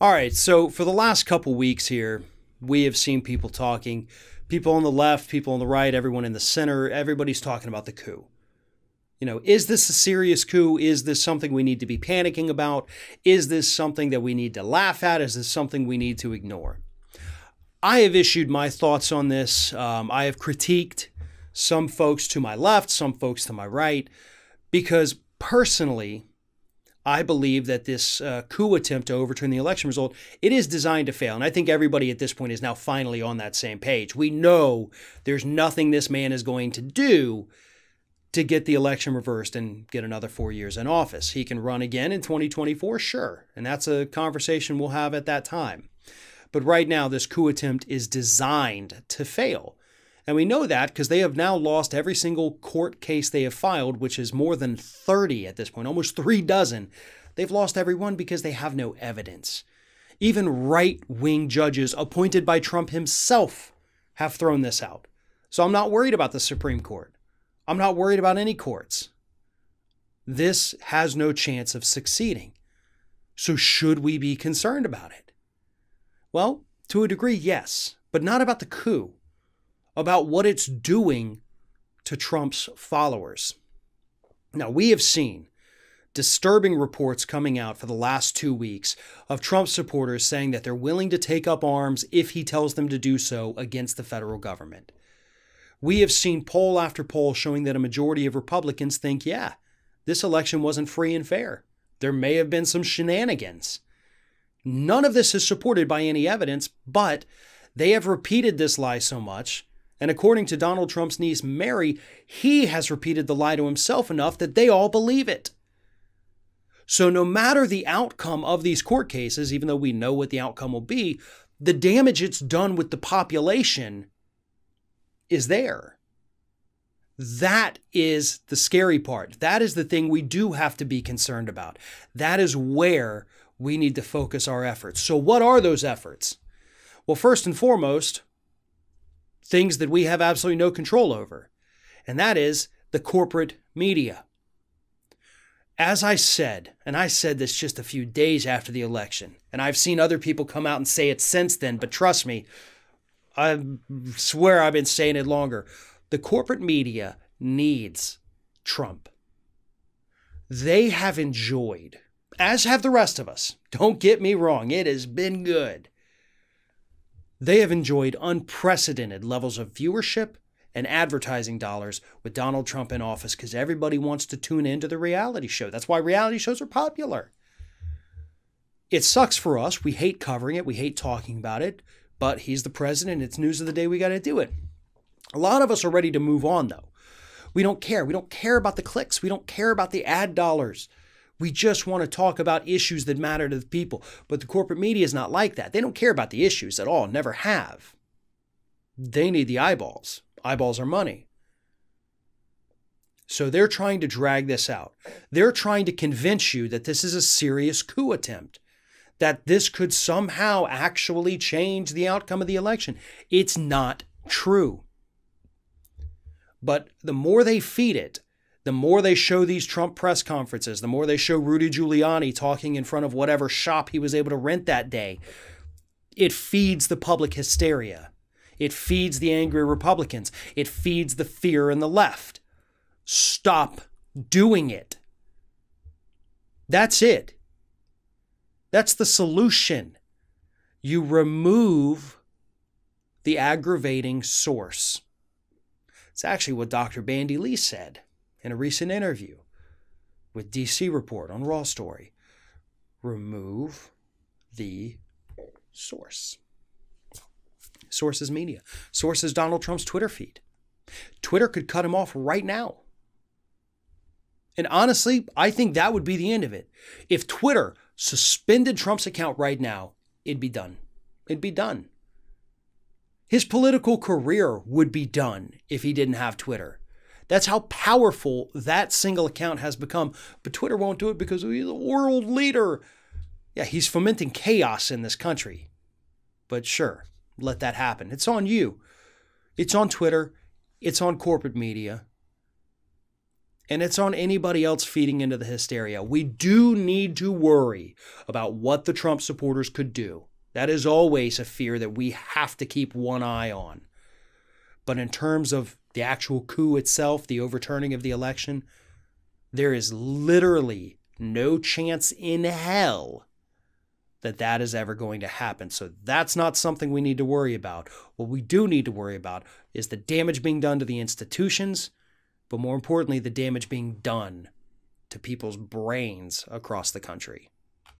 All right, so for the last couple weeks here, we have seen people talking, people on the left, people on the right, everyone in the center, everybody's talking about the coup. Is this a serious coup? Is this something we need to be panicking about? Is this something that we need to laugh at? Is this something we need to ignore? I have issued my thoughts on this. I have critiqued some folks to my left, some folks to my right, because personally, I believe that this coup attempt to overturn the election result, it is designed to fail. And I think everybody at this point is now finally on that same page. We know there's nothing this man is going to do to get the election reversed and get another 4 years in office. He can run again in 2024, sure. And that's a conversation we'll have at that time. But right now, this coup attempt is designed to fail. And we know that because they have now lost every single court case they have filed, which is more than 30 at this point, almost 36. They've lost every one because they have no evidence. Even right-wing judges appointed by Trump himself have thrown this out. So I'm not worried about the Supreme Court. I'm not worried about any courts. This has no chance of succeeding. So should we be concerned about it? Well, to a degree, yes, but not about the coup. About what it's doing to Trump's followers. Now, we have seen disturbing reports coming out for the last 2 weeks of Trump supporters saying that they're willing to take up arms if he tells them to do so against the federal government. We have seen poll after poll showing that a majority of Republicans think, yeah, this election wasn't free and fair. There may have been some shenanigans. None of this is supported by any evidence, but they have repeated this lie so much. And according to Donald Trump's niece, Mary, he has repeated the lie to himself enough that they all believe it. So no matter the outcome of these court cases, even though we know what the outcome will be, the damage it's done with the population is there. That is the scary part. That is the thing we do have to be concerned about. That is where we need to focus our efforts. So what are those efforts? Well, first and foremost, things that we have absolutely no control over, and that is the corporate media. As I said, and I said this just a few days after the election, and I've seen other people come out and say it since then, but trust me, I swear I've been saying it longer. The corporate media needs Trump. They have enjoyed, as have the rest of us, don't get me wrong, it has been good. They have enjoyed unprecedented levels of viewership and advertising dollars with Donald Trump in office because everybody wants to tune into the reality show. That's why reality shows are popular. It sucks for us. We hate covering it. We hate talking about it. But he's the president. It's news of the day. We got to do it. A lot of us are ready to move on, though. We don't care. We don't care about the clicks. We don't care about the ad dollars. We just want to talk about issues that matter to the people. But the corporate media is not like that. They don't care about the issues at all, never have. They need the eyeballs. Eyeballs are money. So they're trying to drag this out. They're trying to convince you that this is a serious coup attempt, that this could somehow actually change the outcome of the election. It's not true. But the more they feed it, the more they show these Trump press conferences, the more they show Rudy Giuliani talking in front of whatever shop he was able to rent that day, it feeds the public hysteria. It feeds the angry Republicans. It feeds the fear in the left. Stop doing it. That's it. That's the solution. You remove the aggravating source. It's actually what Dr. Bandy Lee said in a recent interview with DC Report on Raw Story. Remove the source. Source is media. Source is Donald Trump's Twitter feed. Twitter could cut him off right now. And honestly, I think that would be the end of it. If Twitter suspended Trump's account right now, it'd be done. It'd be done. His political career would be done if he didn't have Twitter. That's how powerful that single account has become. But Twitter won't do it because he's a world leader. Yeah, he's fomenting chaos in this country. But sure, let that happen. It's on you. It's on Twitter. It's on corporate media. And it's on anybody else feeding into the hysteria. We do need to worry about what the Trump supporters could do. That is always a fear that we have to keep one eye on. But in terms of the actual coup itself, the overturning of the election, there is literally no chance in hell that that is ever going to happen. So that's not something we need to worry about. What we do need to worry about is the damage being done to the institutions, but more importantly, the damage being done to people's brains across the country.